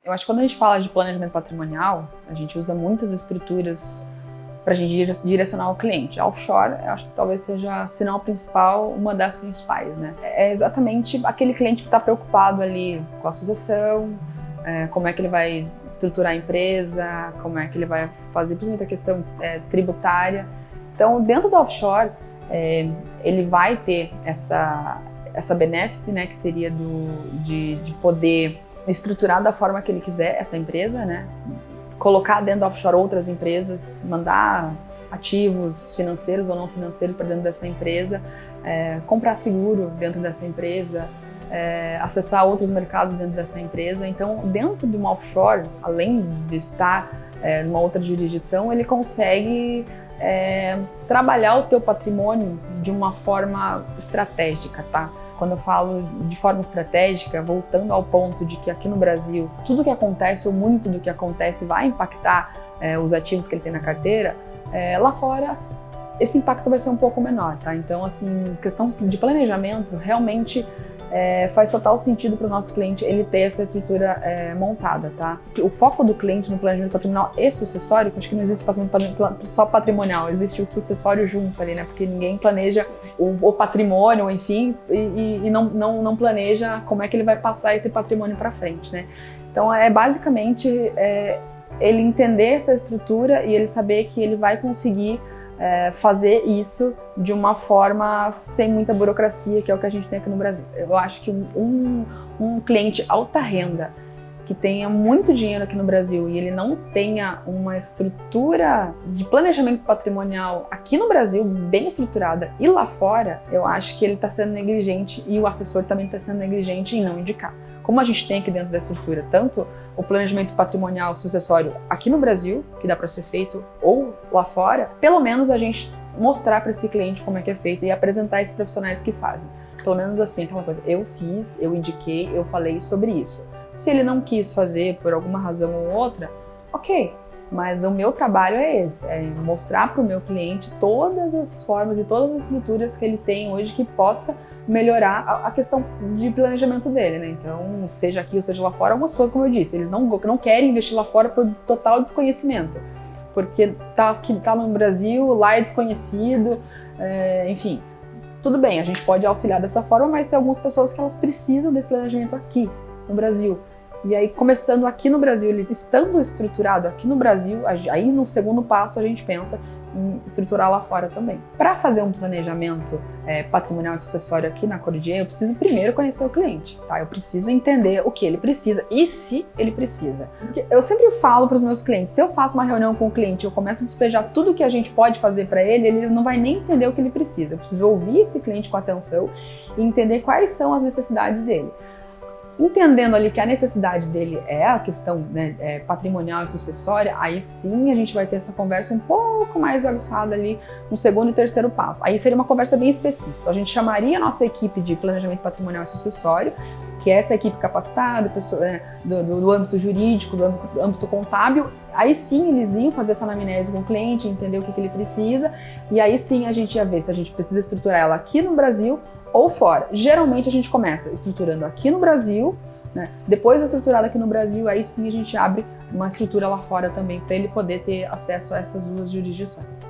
Eu acho que quando a gente fala de planejamento patrimonial, a gente usa muitas estruturas para a gente direcionar o cliente. A offshore, eu acho que talvez seja, se não a principal, uma das principais, né? É exatamente aquele cliente que está preocupado ali com a sucessão, como é que ele vai estruturar a empresa, como é que ele vai fazer, principalmente a questão tributária. Então, dentro da offshore, ele vai ter essa benefício, né, que seria de poder estruturar da forma que ele quiser essa empresa, né? Colocar dentro da offshore outras empresas, mandar ativos financeiros ou não financeiros para dentro dessa empresa, comprar seguro dentro dessa empresa, acessar outros mercados dentro dessa empresa. Então, dentro de uma offshore, além de estar numa outra jurisdição, ele consegue trabalhar o teu patrimônio de uma forma estratégica, tá? Quando eu falo de forma estratégica, voltando ao ponto de que aqui no Brasil, tudo que acontece ou muito do que acontece vai impactar os ativos que ele tem na carteira, lá fora esse impacto vai ser um pouco menor, tá? Então, assim, questão de planejamento, realmente faz total sentido para o nosso cliente ele ter essa estrutura montada, tá? O foco do cliente no planejamento patrimonial e sucessório, que acho que não existe só patrimonial, existe o sucessório junto ali, né? Porque ninguém planeja o patrimônio, enfim, e não planeja como é que ele vai passar esse patrimônio para frente, né? Então, basicamente ele entender essa estrutura e ele saber que ele vai conseguir fazer isso de uma forma sem muita burocracia, que é o que a gente tem aqui no Brasil. Eu acho que um cliente alta renda que tenha muito dinheiro aqui no Brasil e ele não tenha uma estrutura de planejamento patrimonial aqui no Brasil bem estruturada e lá fora, eu acho que ele está sendo negligente e o assessor também está sendo negligente em não indicar. Como a gente tem aqui dentro dessa estrutura, tanto o planejamento patrimonial sucessório aqui no Brasil, que dá para ser feito, ou lá fora, pelo menos a gente mostrar para esse cliente como é que é feito e apresentar esses profissionais que fazem. Pelo menos assim, aquela coisa, eu fiz, eu indiquei, eu falei sobre isso. Se ele não quis fazer por alguma razão ou outra, ok, mas o meu trabalho é esse, mostrar para o meu cliente todas as formas e todas as estruturas que ele tem hoje que possa melhorar a questão de planejamento dele, né? Então, seja aqui ou seja lá fora, algumas coisas, como eu disse, eles não querem investir lá fora por total desconhecimento, porque tá no Brasil, lá é desconhecido, enfim. Tudo bem, a gente pode auxiliar dessa forma, mas tem algumas pessoas que elas precisam desse planejamento aqui no Brasil. E aí, começando aqui no Brasil, ele estando estruturado aqui no Brasil, aí no segundo passo a gente pensa em estruturar lá fora também. Para fazer um planejamento patrimonial e sucessório aqui na Cordillera, eu preciso primeiro conhecer o cliente, tá? Eu preciso entender o que ele precisa e se ele precisa. Porque eu sempre falo para os meus clientes, se eu faço uma reunião com o cliente, eu começo a despejar tudo que a gente pode fazer para ele, ele não vai nem entender o que ele precisa. Eu preciso ouvir esse cliente com atenção e entender quais são as necessidades dele. Entendendo ali que a necessidade dele é a questão, né, patrimonial e sucessória, aí sim a gente vai ter essa conversa um pouco mais aguçada ali no segundo e terceiro passo. Aí seria uma conversa bem específica. A gente chamaria a nossa equipe de planejamento patrimonial e sucessório, que é essa equipe capacitada, do âmbito jurídico, do âmbito contábil. Aí sim eles iam fazer essa anamnese com o cliente, entender o que ele precisa, e aí sim a gente ia ver se a gente precisa estruturar ela aqui no Brasil ou fora. Geralmente a gente começa estruturando aqui no Brasil, né? Depois de estruturado aqui no Brasil, aí sim a gente abre uma estrutura lá fora também para ele poder ter acesso a essas duas jurisdições.